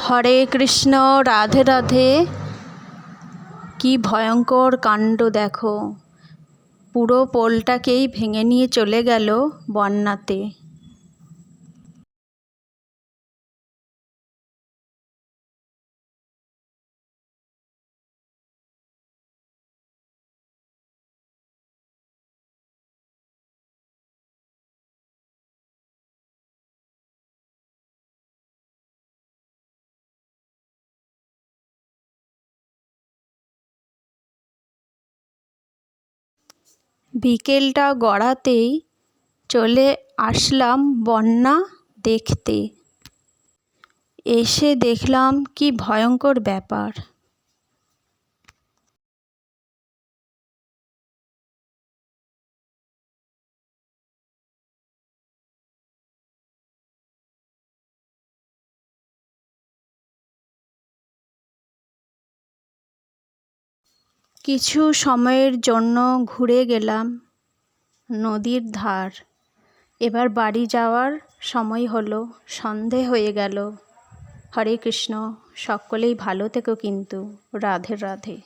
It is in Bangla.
হরে কৃষ্ণ। রাধে রাধে। কি ভয়ঙ্কর কাণ্ড দেখো, পুরো পোলটাকেই ভেঙে নিয়ে চলে গেল বন্যাতে। বিকেলটা গড়াতেই চলে আসলাম বন্যা দেখতে। এসে দেখলাম কি ভয়ঙ্কর ব্যাপার। কিছু সময়ের জন্য ঘুরে গেলাম নদীর ধার। এবার বাড়ি যাওয়ার সময় হলো, সন্ধে হয়ে গেল। হরে কৃষ্ণ। সকলেই ভালো থেকো কিন্তু। রাধে রাধে।